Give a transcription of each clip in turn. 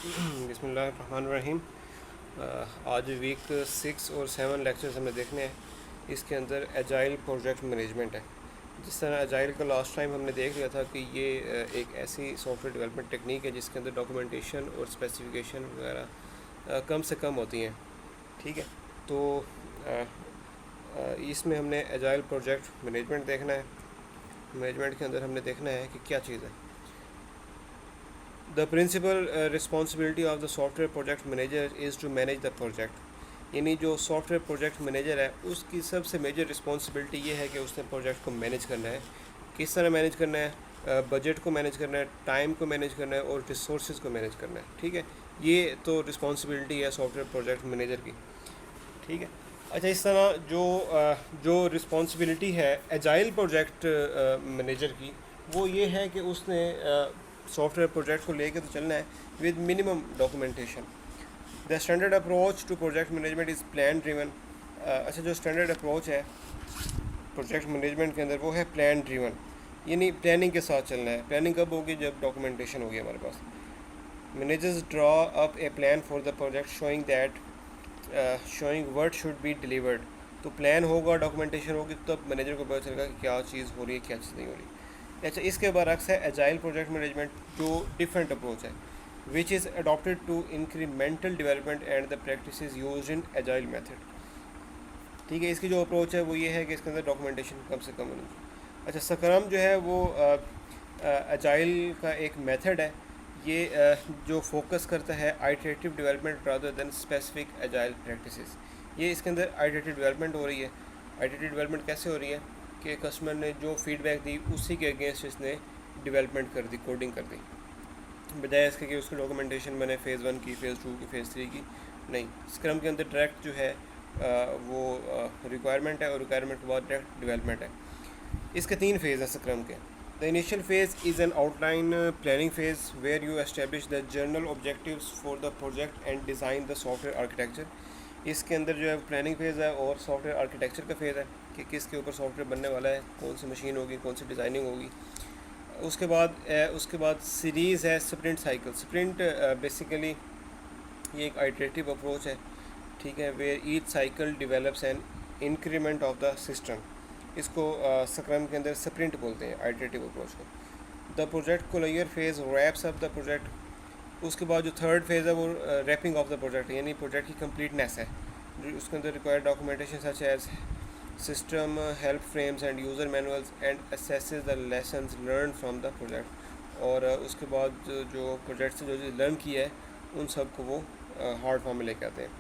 बिस्मिल्लाहिर्रहमानिर्रहीम। आज वीक 6 और 7 लेक्चर्स हमें देखने हैं। इसके अंदर एजाइल प्रोजेक्ट मैनेजमेंट है। जिस तरह एजाइल का लास्ट टाइम हमने देख लिया था कि ये एक ऐसी सॉफ्टवेयर डेवलपमेंट टेक्निक है जिसके अंदर डॉक्यूमेंटेशन और स्पेसिफिकेशन वगैरह कम से कम होती हैं। ठीक है, तो इसमें हमने एजाइल प्रोजेक्ट मैनेजमेंट देखना है। मैनेजमेंट के अंदर हमने देखना है कि क्या चीज़ है। The principal responsibility of the software project manager is to manage the project। यानी जो सॉफ्टवेयर प्रोजेक्ट मैनेजर है उसकी सबसे मेजर रिस्पॉन्सिबिलिटी ये है कि उसने प्रोजेक्ट को मैनेज करना है। किस तरह मैनेज करना है? बजट को मैनेज करना है, टाइम को मैनेज करना है और रिसोर्सेज को मैनेज करना है। ठीक है, ये तो रिस्पॉन्सिबिलिटी है सॉफ्टवेयर प्रोजेक्ट मैनेजर की। ठीक है, अच्छा, इस तरह जो रिस्पॉन्सिबिलिटी है एजाइल प्रोजेक्ट मैनेजर की, वो ये है कि उसने सॉफ्टवेयर प्रोजेक्ट को लेके तो चलना है with minimum documentation. The standard approach to project management is plan driven. अच्छा, जो स्टैंडर्ड अप्रोच है प्रोजेक्ट मैनेजमेंट के अंदर वो है प्लान ड्रिवन, यानी प्लानिंग के साथ चलना है। प्लानिंग कब होगी? जब डॉक्यूमेंटेशन होगी हमारे पास। Managers draw up a plan for the project showing what should be delivered. तो प्लान होगा, डॉक्यूमेंटेशन होगी, तब मैनेजर को पता चलेगा कि क्या चीज़ हो रही है, क्या चीज़ नहीं हो रही। अच्छा, इसके बरक्स है एजाइल प्रोजेक्ट मैनेजमेंट, जो डिफरेंट अप्रोच है, which is adopted to incremental development and the practices used in agile method. ठीक है, इसकी जो अप्रोच है वो ये है कि इसके अंदर डॉक्यूमेंटेशन कम से कम होनी चाहिए। अच्छा, स्क्रम जो है वो एजाइल का एक मेथड है। ये जो फोकस करता है iterative development rather than specific agile practices. ये इसके अंदर आइटरेटिव डेवलपमेंट हो रही है। आइटरेटिव डेवलपमेंट कैसे हो रही है कि कस्टमर ने जो फीडबैक दी उसी के अगेंस्ट इसने डेवलपमेंट कर दी, कोडिंग कर दी, बजाय इसके कि उसकी डॉक्यूमेंटेशन बने फ़ेज़ 1 की, फ़ेज़ 2 की, फ़ेज़ 3 की। नहीं, स्क्रम के अंदर डायरेक्ट जो है वो रिक्वायरमेंट है और रिक्वायरमेंट के बाद डायरेक्ट डेवलपमेंट है। इसके 3 फेज़ हैं स्क्रम के। The initial phase is an outline planning phase where you establish the general objectives for the project and design the software architecture. इसके अंदर जो है प्लानिंग फेज़ है और सॉफ्टवेयर आर्किटेक्चर का फेज़ है कि किसके ऊपर सॉफ्टवेयर बनने वाला है, कौन सी मशीन होगी, कौन सी डिज़ाइनिंग होगी। उसके बाद सीरीज़ है स्प्रिंट साइकिल। स्प्रिंट बेसिकली ये एक आइटरेटिव अप्रोच है। ठीक है, where each cycle develops an increment of the system. इसको स्क्रम के अंदर स्प्रिंट बोलते हैं, आइटरेटिव अप्रोच को। The project closure phase wraps up the project. उसके बाद जो थर्ड फेज़ है वो रैपिंग ऑफ द प्रोजेक्ट, यानी प्रोजेक्ट की कंप्लीटनेस है। उसके अंदर required documentation such as system help frames and user manuals and assesses the lessons learn from the project. और उसके बाद जो प्रोजेक्ट से जो लर्न किया है उन सब को वो हार्ड फॉर्म में लेके आते हैं।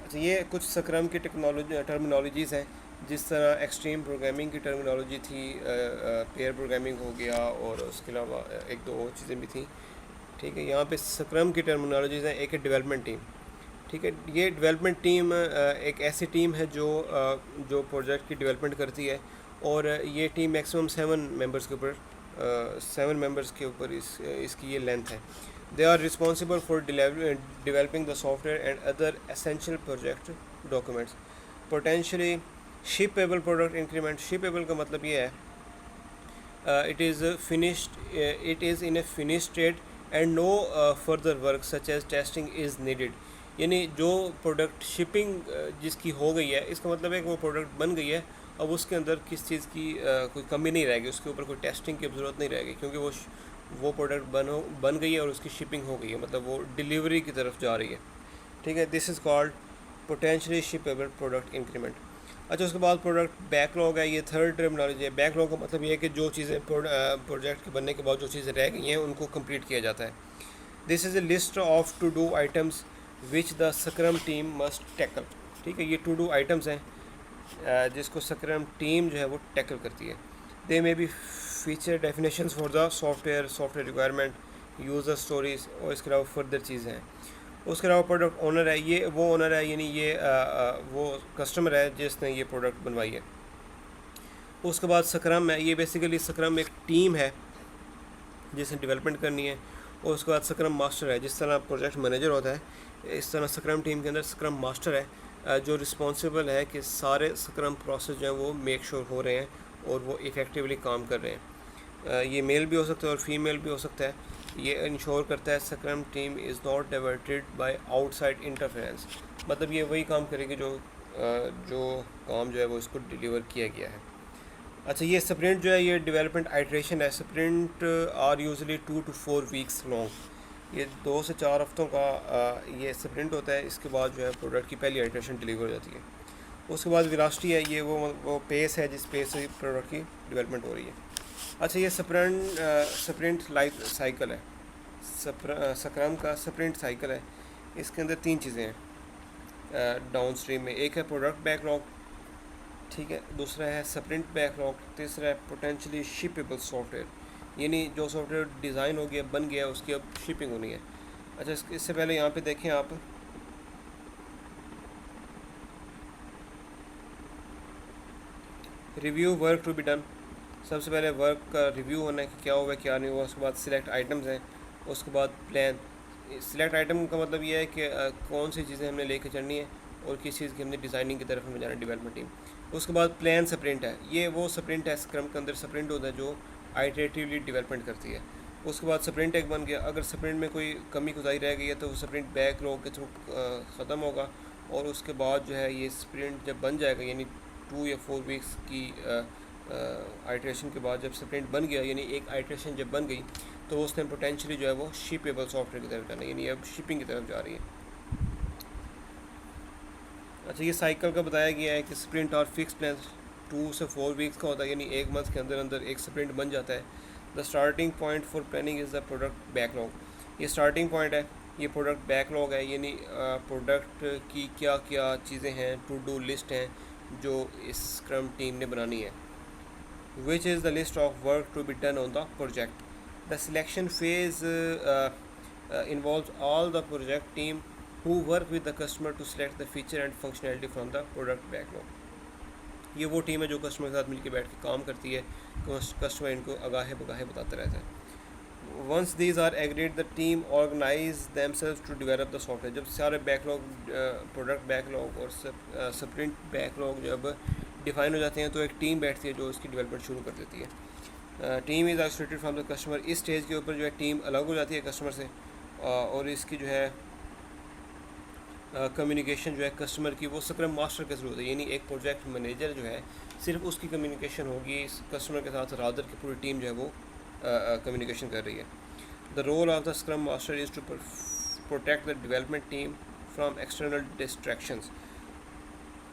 अच्छा, ये कुछ स्क्रम की टर्मिनोलॉजीज़ हैं। जिस तरह एक्सट्रीम प्रोग्रामिंग की टर्मिनोलॉजी थी, पेयर प्रोग्रामिंग हो गया, और उसके अलावा एक दो और चीज़ें भी थी। ठीक है, यहाँ पे स्क्रम की टर्मिनोलॉजीज़ हैं। एक है डेवलपमेंट टीम। ठीक है, ये डेवलपमेंट टीम एक ऐसी टीम है जो प्रोजेक्ट की डेवलपमेंट करती है, और ये टीम मैक्सिमम 7 मेंबर्स के ऊपर 7 मेंबर्स के ऊपर इसकी ये लेंथ है। They are responsible for developing the software and other essential project documents। Potentially shippable product increment. Shippable का मतलब ये है it is in a finish state and no further work such as testing is needed. यानी जो product shipping जिसकी हो गई है, इसका मतलब है कि वो प्रोडक्ट बन गई है, अब उसके अंदर किस चीज़ की कोई कमी नहीं रहेगी, उसके ऊपर कोई टेस्टिंग की ज़रूरत नहीं रहेगी, क्योंकि वो प्रोडक्ट बन गई है और उसकी शिपिंग हो गई है, मतलब वो डिलीवरी की तरफ जा रही है। ठीक है, this is called potentially shippable product increment. अच्छा, उसके बाद प्रोडक्ट बैकलॉग है। ये थर्ड टर्मिनोलॉजी है। बैकलॉग का मतलब ये है कि जो चीज़ें प्रोजेक्ट के बनने के बाद जो चीज़ें रह गई हैं उनको कंप्लीट किया जाता है। This is a list of to do items which the scrum team must tackle. ठीक है, ये टू डू आइटम्स हैं जिसको स्क्रम टीम जो है वो टैकल करती है। They may be feature definitions for the software requirement, user stories, और इसके अलावा फर्दर चीज़ें हैं। उसके अलावा प्रोडक्ट ओनर है। ये वो ओनर है, यानी ये वो कस्टमर है जिसने ये प्रोडक्ट बनवाई है। उसके बाद स्क्रम है। ये बेसिकली स्क्रम एक टीम है जिसने डेवलपमेंट करनी है। और उसके बाद स्क्रम मास्टर है। जिस तरह प्रोजेक्ट मैनेजर होता है, इस तरह स्क्रम टीम के अंदर स्क्रम मास्टर है जो रिस्पॉन्सिबल है कि सारे स्क्रम प्रोसेस जो हैं वो मेक श्योर हो रहे हैं और वो इफ़ेक्टिवली काम कर रहे हैं। ये मेल भी हो सकता है और फीमेल भी हो सकता है। ये इंश्योर करता है scrum team is not diverted by outside interference, मतलब ये वही काम करेगी जो काम जो है वो इसको डिलीवर किया गया है। अच्छा, ये स्प्रिंट जो है ये डेवलपमेंट आइट्रेशन है। Sprint are usually 2 to 4 weeks long, ये 2 से 4 हफ्तों का ये स्प्रिंट होता है। इसके बाद जो है प्रोडक्ट की पहली आइट्रेशन डिलीवर हो जाती है। उसके बाद वेलोसिटी है, ये वो पेस है जिस पेस से प्रोडक्ट की डेवलपमेंट हो रही है। अच्छा, ये स्प्रिंट लाइफ साइकिल है, स्क्रम का स्प्रिंट साइकिल है। इसके अंदर 3 चीज़ें हैं डाउन स्ट्रीम में। एक है प्रोडक्ट बैकलॉग, ठीक है, दूसरा है स्प्रिंट बैकलॉग, तीसरा है पोटेंशियली शिपेबल सॉफ्टवेयर, यानी जो सॉफ्टवेयर डिज़ाइन हो गया बन गया उसकी अब शिपिंग होनी है। अच्छा, इससे पहले यहाँ पे देखें आप, review work to be done. सबसे पहले वर्क का रिव्यू होना है कि क्या हुआ क्या नहीं हुआ। उसके बाद सिलेक्ट आइटम्स हैं, उसके बाद प्लान। सिलेक्ट आइटम का मतलब ये है कि कौन सी चीज़ें हमने लेके चलनी है और किस चीज़ की हमने डिज़ाइनिंग की तरफ हमें जाना है डेवलपमेंट टीम। उसके बाद प्लान स्प्रिंट है, ये वो स्प्रिंट है स्क्रम के अंदर स्प्रिंट होता है जो आइटरेटिवली डेवलपमेंट करती है। उसके बाद स्प्रिंट एक बन गया, अगर स्प्रिंट में कोई कमी कोताही रह गई है तो वो स्प्रिंट बैकलॉग के थ्रू ख़त्म होगा। और उसके बाद जो है ये स्प्रिंट जब बन जाएगा, यानी 2 या 4 वीक्स की आइट्रेशन के बाद जब स्प्रिंट बन गया, यानी एक आइट्रेशन जब बन गई तो उसने पोटेंशियली जो है वो शिपेबल सॉफ्टवेयर की तरफ जाना है, यानी अब शिपिंग की तरफ जा रही है। अच्छा, ये साइकिल का बताया गया है कि स्प्रिंट और फिक्स प्लान 2 से 4 वीक्स का होता है, यानी एक मंथ के अंदर अंदर एक स्प्रिंट बन जाता है। The starting point for planning is the product backlog. ये स्टार्टिंग पॉइंट है, ये प्रोडक्ट बैकलॉग है, यानी प्रोडक्ट की क्या क्या चीज़ें हैं, टू डू लिस्ट हैं जो इस स्क्रम टीम ने बनानी है। Which is the list of work to be done on the project. The selection phase involves all the project team who work with the customer to select the feature and functionality from the product backlog. ये वो team है जो customer के साथ मिलकर बैठ के काम करती है, कस्टमर इनको आगाहे बगाहे बताता रहता है। Once these are agreed the team organize themselves to develop the software. जब सारे बैकलॉग, प्रोडक्ट बैकलॉग और स्प्रिंट बैकलॉग जब डिफाइन हो जाते हैं तो एक टीम बैठती है जो इसकी डेवलपमेंट शुरू कर देती है। Team is isolated from the customer. इस स्टेज के ऊपर जो है टीम अलग हो जाती है कस्टमर से, और इसकी जो है कम्युनिकेशन जो है कस्टमर की वो स्क्रम मास्टर के थ्रू होती है, यानी एक प्रोजेक्ट मैनेजर जो है सिर्फ उसकी कम्युनिकेशन होगी इस कस्टमर के साथ, रादर की पूरी टीम जो है वो कम्युनिकेशन कर रही है। The role of the scrum master is to protect the development team from external distractions.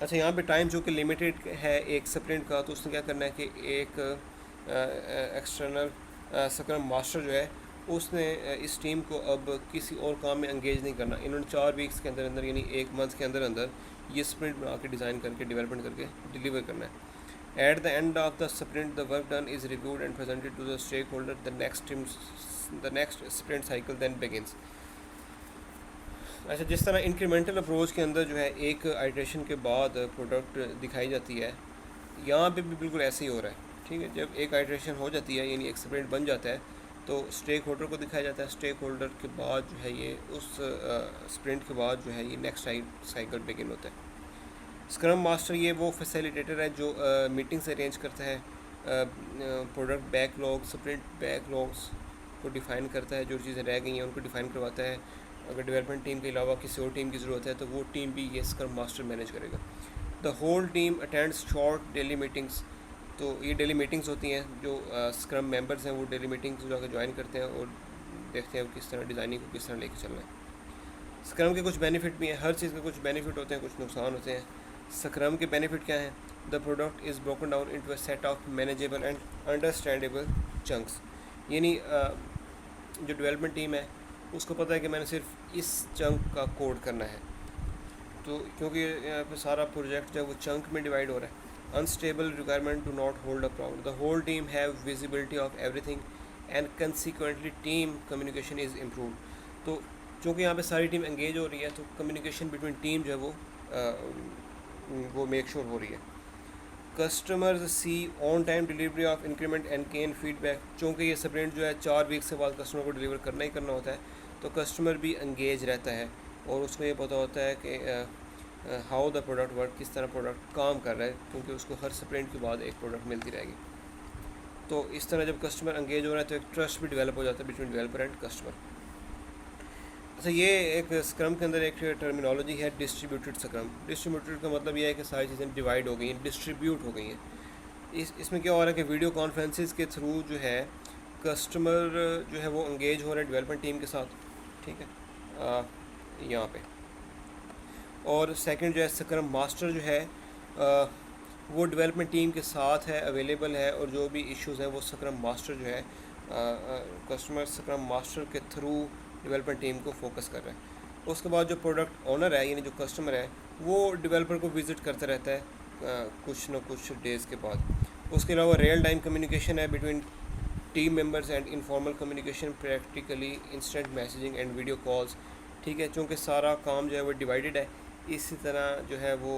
अच्छा, यहाँ पे टाइम जो कि लिमिटेड है एक स्प्रिंट का, तो उसने क्या करना है कि एक एक्सटर्नल स्क्रम मास्टर जो है उसने इस टीम को अब किसी और काम में एंगेज नहीं करना। इन्होंने 4 वीक्स के अंदर अंदर, यानी एक मंथ के अंदर अंदर ये स्प्रिंट बना के डिज़ाइन करके डेवलपमेंट करके डिलीवर करना है। At the end of the sprint the work done is reviewed and presented to the stake holder. The next sprint cycle then begins. अच्छा, जिस तरह इंक्रीमेंटल अप्रोच के अंदर जो है एक आइट्रेशन के बाद प्रोडक्ट दिखाई जाती है, यहाँ पे भी बिल्कुल ऐसे ही हो रहा है। ठीक है, जब एक आइट्रेशन हो जाती है यानी एक स्प्रिंट बन जाता है तो स्टेक होल्डर को दिखाया जाता है। स्टेक होल्डर के बाद जो है ये उस स्प्रिंट के बाद जो है ये नेक्स्ट साइकिल बिगिन होता है। स्क्रम मास्टर ये वो फैसिलिटेटर है जो मीटिंग्स अरेंज करता है, प्रोडक्ट बैकलॉग, स्प्रिंट बैकलॉग्स को डिफ़ाइन करता है, जो चीज़ें रह गई हैं उनको डिफ़ाइन करवाता है। अगर डेवलपमेंट टीम के अलावा किसी और टीम की ज़रूरत है तो वो टीम भी ये स्क्रम मास्टर मैनेज करेगा। The whole team attends short daily meetings. तो ये डेली मीटिंग्स होती हैं, जो स्क्रम मेंबर्स हैं वो डेली मीटिंग्स जाकर ज्वाइन करते हैं और देखते हैं किस तरह डिज़ाइनिंग को किस तरह लेके चलना है। स्क्रम के कुछ बेनिफिट भी हैं, हर चीज़ के कुछ बेनिफिट होते हैं, कुछ नुकसान होते हैं। स्क्रम के बेनिफिट क्या हैं? The product is broken down into a set of manageable and understandable chunks, यानी जो डेवलपमेंट टीम है उसको पता है कि मैंने सिर्फ इस चंक का कोड करना है। तो क्योंकि यहाँ पे सारा प्रोजेक्ट जो है वो चंक में डिवाइड हो रहा है। Unstable requirement do not hold a problem. The whole team have visibility of everything and consequently team communication is improve. तो चूँकि यहाँ पे सारी टीम एंगेज हो रही है तो कम्युनिकेशन बिटवीन टीम जो है वो मेक श्योर हो रही है। Customers see on time delivery of increment and gain feedback. चूँकि ये स्प्रिंट जो है 4 वीक के बाद कस्टमर को डिलीवर करना ही करना होता है, तो कस्टमर भी एंगेज रहता है और उसको ये पता होता है कि हाउ द प्रोडक्ट वर्क, किस तरह प्रोडक्ट काम कर रहा है, क्योंकि उसको हर स्प्रिंट के बाद एक प्रोडक्ट मिलती रहेगी। तो इस तरह जब कस्टमर एंगेज हो रहा है तो एक ट्रस्ट भी डेवलप हो जाता है बिटवीन डेवलपर एंड कस्टमर। अच्छा, ये एक स्क्रम के अंदर एक टर्मिनोलॉजी है डिस्ट्रीब्यूटेड स्क्रम। डिस्ट्रीब्यूटेड का मतलब ये है कि सारी चीज़ें डिवाइड हो गई हैं, डिस्ट्रीब्यूट हो गई हैं। इसमें क्या हो रहा है कि वीडियो कॉन्फ्रेंसिस के थ्रू जो है कस्टमर जो है वो एंगेज हो रहे हैं डेवलपमेंट टीम के साथ, ठीक है, यहाँ पे। और सेकंड जो है स्क्रम मास्टर जो है वो डेवलपमेंट टीम के साथ है, अवेलेबल है, और जो भी इश्यूज़ हैं वो स्क्रम मास्टर जो है कस्टमर स्क्रम मास्टर के थ्रू डेवलपमेंट टीम को फोकस कर रहा है। उसके बाद जो प्रोडक्ट ओनर है यानी जो कस्टमर है वो डेवलपर को विज़िट करता रहता है कुछ न कुछ डेज़ के बाद। उसके अलावा रियल टाइम कम्युनिकेशन है between team members and informal communication, practically instant messaging and video calls, ठीक है। चूँकि सारा काम जो है वो डिवाइडेड है, इसी तरह जो है वो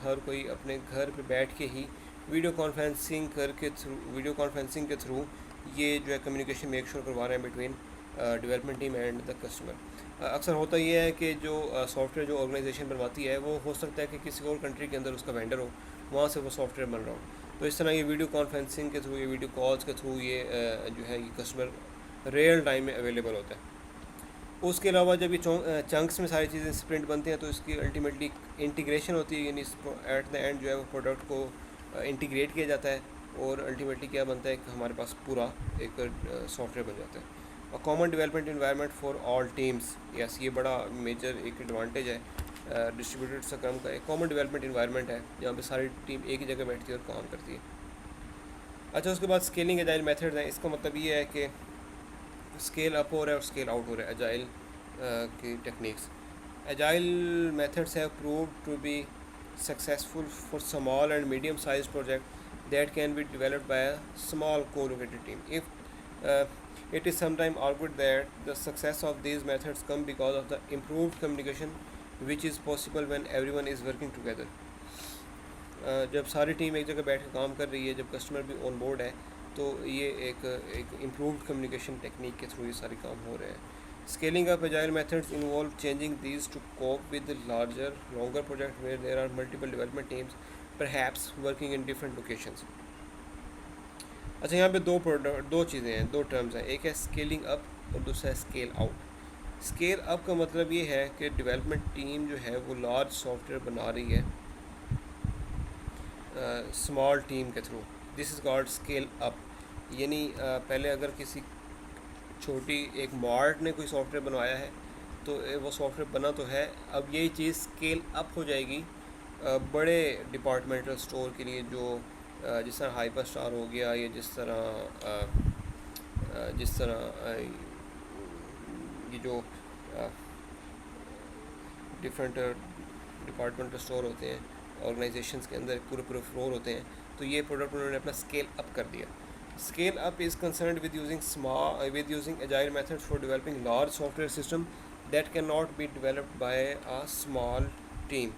हर कोई अपने घर पे बैठ के ही वीडियो कॉन्फ्रेंसिंग के थ्रू ये जो है कम्युनिकेशन मेक श्योर करवा रहे हैं between development team and the customer. अक्सर होता ये है कि जो सॉफ्टवेयर जो ऑर्गेनाइजेशन बनवाती है वो हो सकता है कि किसी और कंट्री के अंदर उसका वेंडर हो, वहाँ से वो सॉफ्टवेयर बन रहा हो। तो इस तरह ये वीडियो कॉन्फ्रेंसिंग के थ्रू, ये वीडियो कॉल्स के थ्रू ये जो है ये कस्टमर रियल टाइम में अवेलेबल होता है। उसके अलावा जब ये चंक्स में सारी चीज़ें स्प्रिंट बनती हैं तो इसकी अल्टीमेटली इंटीग्रेशन होती है, यानी एट द एंड जो है वो प्रोडक्ट को इंटीग्रेट किया जाता है और अल्टीमेटली क्या बनता है कि हमारे पास पूरा एक सॉफ्टवेयर बन जाता है। और common development environment for all teams, yes, ये बड़ा मेजर एक एडवांटेज है डिस्ट्रीब्यूटेड स्क्रम का। एक कॉमन डेवलपमेंट इन्वायरमेंट है जहाँ पे सारी टीम एक ही जगह बैठती है और काम करती है। अच्छा, उसके बाद स्केलिंग एजाइल मेथड्स हैं। इसका मतलब ये है कि स्केल अप हो रहा है और स्केल आउट हो रहा है एजाइल की techniques. Agile methods have proved to be successful for small and medium size project that can be developed by a small co-located team. If it is sometimes argued that the success of these methods come because of the improved communication which is possible when everyone is working together। जब सारी team एक जगह बैठ कर काम कर रही है, जब कस्टमर भी ऑन बोर्ड है, तो ये एक इम्प्रूव्ड कम्युनिकेशन टेक्निक के थ्रू ये सारे काम हो रहे हैं। Scaling up agile methods involve changing these to cope with larger longer project where there are multiple development teams perhaps working in different locations. अच्छा, यहाँ पे दो चीज़ें हैं, दो टर्म्स हैं, एक है स्केलिंग अप और दूसरा है स्केल आउट। स्केल अप का मतलब ये है कि डेवलपमेंट टीम जो है वो लार्ज सॉफ्टवेयर बना रही है स्मॉल टीम के through, this is called scale up. यानी पहले अगर किसी छोटी एक मार्ट ने कोई सॉफ्टवेयर बनवाया है तो वो सॉफ्टवेयर बना तो है, अब यही चीज़ स्केल अप हो जाएगी बड़े डिपार्टमेंटल स्टोर के लिए, जो जिस तरह हाइपर स्टार हो गया, या जिस तरह ये जो डिफरेंट डिपार्टमेंटल स्टोर होते हैं ऑर्गेनाइजेशंस के अंदर, पूरे फ्लोर होते हैं, तो ये प्रोडक्ट उन्होंने अपना स्केल अप कर दिया। Scale up is concerned with using agile methods for developing large software system that can not be developed by a small team.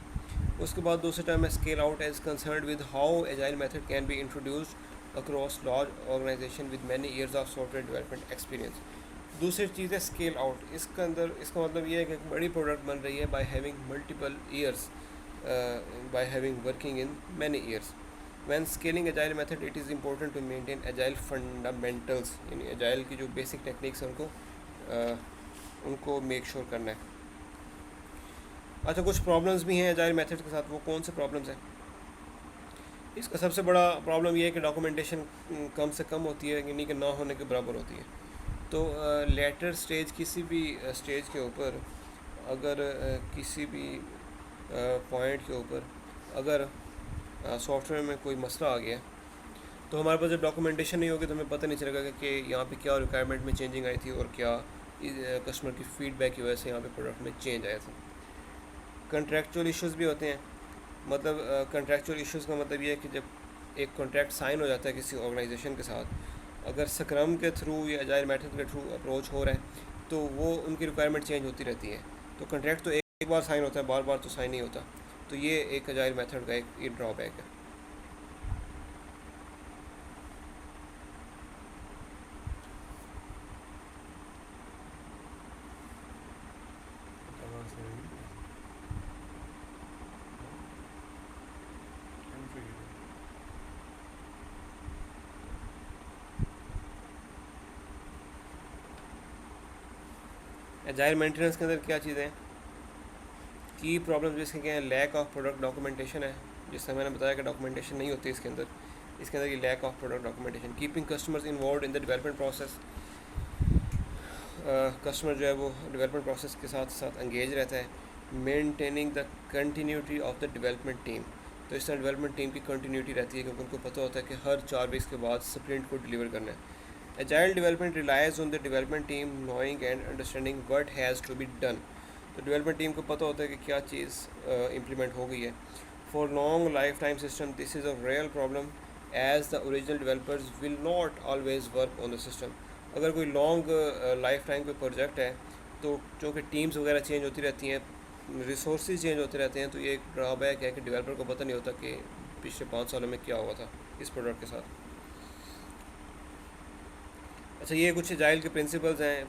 उसके बाद दूसरा टर्म है scale out as concerned with how agile method can be introduced across large organization with many years of software development experience. दूसरी चीज़ है scale out. इसका मतलब ये है कि एक बड़ी प्रोडक्ट बन रही है by having multiple years, by having working in many years. When scaling agile method it is important to maintain agile fundamentals, यानी एजाइल की जो बेसिक टेक्निक्स हैं उनको मेक श्योर करना है। अच्छा, कुछ प्रॉब्लम्स भी हैं एजाइल मेथड के साथ। वो कौन से प्रॉब्लम्स हैं? इसका सबसे बड़ा प्रॉब्लम ये है कि डॉक्यूमेंटेशन कम से कम होती है, यानी कि ना होने के बराबर होती है। तो लेटर स्टेज, किसी भी स्टेज के ऊपर अगर किसी भी पॉइंट के ऊपर अगर सॉफ्टवेयर में कोई मसला आ गया तो हमारे पास जब डॉक्यूमेंटेशन नहीं होगी तो हमें पता नहीं चलेगा कि यहाँ पे क्या रिक्वायरमेंट में चेंजिंग आई थी और क्या कस्टमर की फीडबैक की वजह से यहाँ पे प्रोडक्ट में चेंज आया था। कंट्रैक्चुअल इश्यूज़ भी होते हैं। मतलब कंट्रैक्चुअल इश्यूज़ का मतलब ये है कि जब एक कॉन्ट्रैक्ट साइन हो जाता है किसी ऑर्गेनाइजेशन के साथ, अगर स्क्रम के थ्रू या एजाइल मेथड के थ्रू अप्रोच हो रहा है तो वो उनकी रिक्वायरमेंट चेंज होती रहती है। तो कॉन्ट्रैक्ट तो एक बार साइन होता है, बार बार तो साइन नहीं होता। तो ये एक एजाइल मेथड का एक ड्रॉबैक है। एजाइल मेंटेनेंस के अंदर क्या चीज़ें हैं, की प्रॉब्लम जिसके क्या है, लैक ऑफ प्रोडक्ट डॉक्यूमेंटेशन है, जिससे मैंने बताया कि डॉक्यूमेंटेशन नहीं होती इसके अंदर ये lack of product documentation. Keeping customers involve in the development process, customer जो है वो डेवलपमेंट प्रोसेस के साथ साथ एंगेज रहता है। Maintaining the continuity of the development team, तो इस तरह डेवलपमेंट टीम की कंटिन्यूटी रहती है क्योंकि उनको पता होता है कि हर 4 वीक्स के बाद स्प्रिंट को डिलीवर करना है। Agile development relies on the development team knowing and understanding what has to be done, तो डेवलपमेंट टीम को पता होता है कि क्या चीज़ इम्प्लीमेंट हो गई है। For long life time system this is a real problem as the original developers will not always work on the system. अगर कोई लॉन्ग लाइफ टाइम कोई प्रोजेक्ट है तो चूँकि टीम्स वगैरह चेंज होती रहती हैं, रिसोर्सेज चेंज होते रहते हैं, तो ये एक ड्रॉबैक है कि डेवलपर को पता नहीं होता कि पिछले 5 सालों में क्या हुआ था इस प्रोडक्ट के साथ। अच्छा, ये कुछ एजाइल के प्रिंसिपल्स हैं।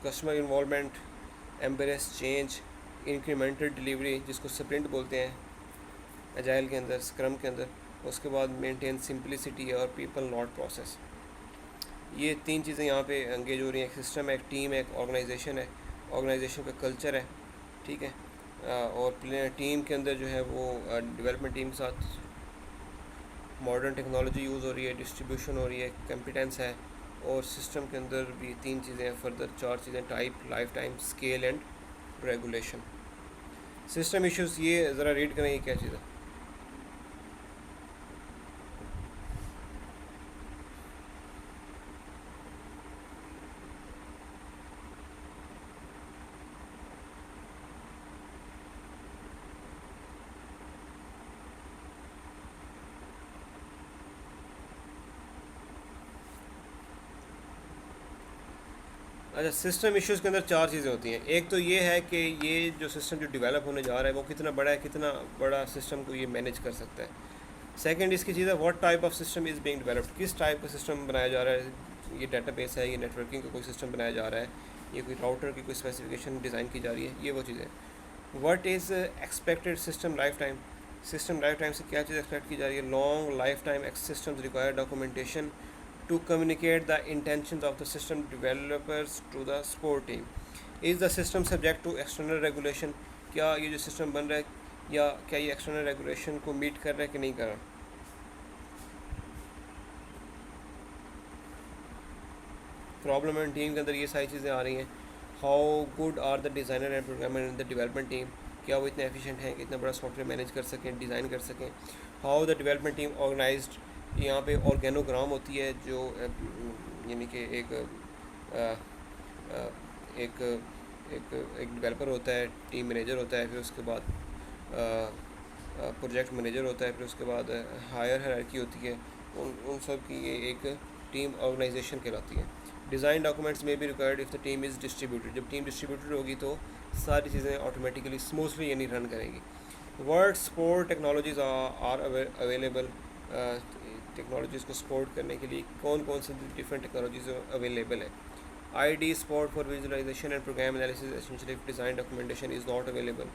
Customer involvement, embrace change, incremental delivery जिसको स्प्रिंट बोलते हैं एजाइल के अंदर, स्क्रम के अंदर। उसके बाद मेंटेन सिंपलिसिटी और पीपल नॉट प्रोसेस। ये 3 चीज़ें यहाँ पे एंगेज हो रही हैं। एक सिस्टम है, एक टीम है, एक ऑर्गेनाइजेशन है, ऑर्गेनाइजेशन का कल्चर है, ठीक है। और टीम के अंदर जो है वो डेवलपमेंट टीम के साथ मॉडर्न टेक्नोलॉजी यूज़ हो रही है, डिस्ट्रीब्यूशन हो रही है, कॉम्पिटेंस है। और सिस्टम के अंदर भी 3 चीज़ें हैं, फर्दर 4 चीज़ें, type, life time, scale and regulation. System issues ये ज़रा रीड करें, ये क्या चीज़ है। अच्छा, सिस्टम इश्यूज़ के अंदर 4 चीज़ें होती हैं। एक तो ये है कि ये जो सिस्टम जो डेवलप होने जा रहा है वो कितना बड़ा है, कितना बड़ा सिस्टम को ये मैनेज कर सकता है। सेकंड इसकी चीज़ है what type of system is being developed, किस टाइप का सिस्टम बनाया जा रहा है। ये डेटाबेस है, ये नेटवर्किंग का कोई सिस्टम बनाया जा रहा है, ये कोई राउटर की कोई स्पेसिफिकेशन डिज़ाइन की जा रही है, ये वो चीज़ें। What is expected system life time, system life time से क्या चीज़ एक्सपेक्ट की जा रही है। Long life time systems require documentation to communicate the intentions of the system developers to the support team. Is the system subject to external regulation, क्या ये जो system बन रहा है या क्या ये एक्सटर्नल रेगुलेशन को मीट कर रहा है कि नहीं कर रहा। प्रॉब्लम एंड टीम के अंदर ये सारी चीज़ें आ रही हैं। How good are the designer and programmer in the development team, क्या वो इतने एफिशिएंट हैं कि इतना बड़ा सॉफ्टवेयर मैनेज कर सकें, डिज़ाइन कर सकें। How the development team organized, यहाँ पे ऑर्गेनोग्राम होती है जो यानी कि एक एक एक एक डेवलपर होता है, टीम मैनेजर होता है, फिर उसके बाद प्रोजेक्ट मैनेजर होता है, फिर उसके बाद हायर हायरार्की होती है। उन सब की ये एक टीम ऑर्गेनाइजेशन कहलाती है। डिज़ाइन डॉक्यूमेंट्स में भी required if the team is distributed, जब टीम डिस्ट्रीब्यूटेड होगी तो सारी चीज़ें ऑटोमेटिकली स्मूथली यानी रन करेंगी। Word support technologies are available, technologies को सपोर्ट करने के लिए कौन कौन से डिफरेंट टेक्नोलॉजीज़ अवेलेबल है। ID support for visualization and program analysis essentially design documentation is not available.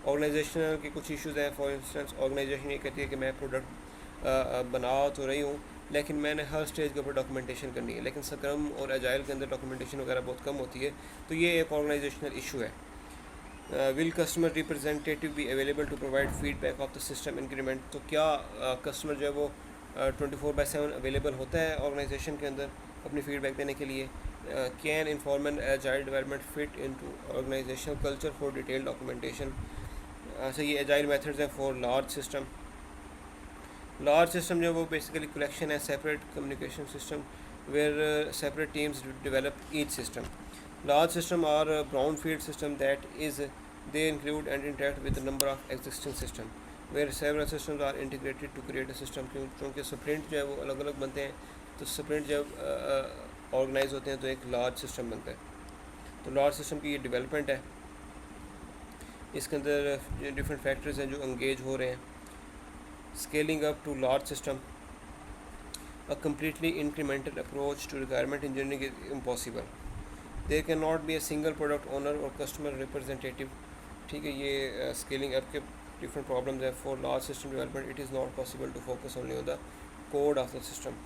Organizational के कुछ इश्यूज़ हैं। फॉर इंस्टेंस ऑर्गेनाइजेशन ये कहती है कि मैं प्रोडक्ट बना तो रही हूँ लेकिन मैंने हर स्टेज के ऊपर डॉक्यूमेंटेशन करनी है, लेकिन स्क्रम और एजाइल के अंदर डॉक्यूमेंटेशन वगैरह बहुत कम होती है, तो ये एक ऑर्गेनाइजेशनल इशू है। Will customer representative be available to provide feedback of the system increment, तो क्या कस्टमर जो है वो 24/7 अवेलेबल होता है ऑर्गेनाइजेशन के अंदर अपनी फीडबैक देने के लिए। Can inform and agile development fit into organizational culture for detail documentation. अच्छा, ये एजाइल मेथड्स हैं for large system. Large system जो है वो बेसिकली कलेक्शन है, separate communication system where separate teams develop each system. Large system are brown field system that is they include and interact with number of existing system where several systems are integrated to create a system. क्योंकि sprint जो है वो अलग अलग बनते हैं, तो sprint जब ऑर्गेनाइज होते हैं तो एक लार्ज सिस्टम बनता है। तो लार्ज सिस्टम की ये डेवलपमेंट है, इसके अंदर डिफरेंट फैक्टर्स हैं जो एंगेज हो रहे हैं। Scaling up to large system, a completely incremental approach to requirement engineering is impossible. There can not be a single product owner और कस्टमर रिप्रेजेंटेटिव। ठीक है, ये स्केलिंग अप के different problems. Therefore, large system development, it is not possible to focus only on the code of the system.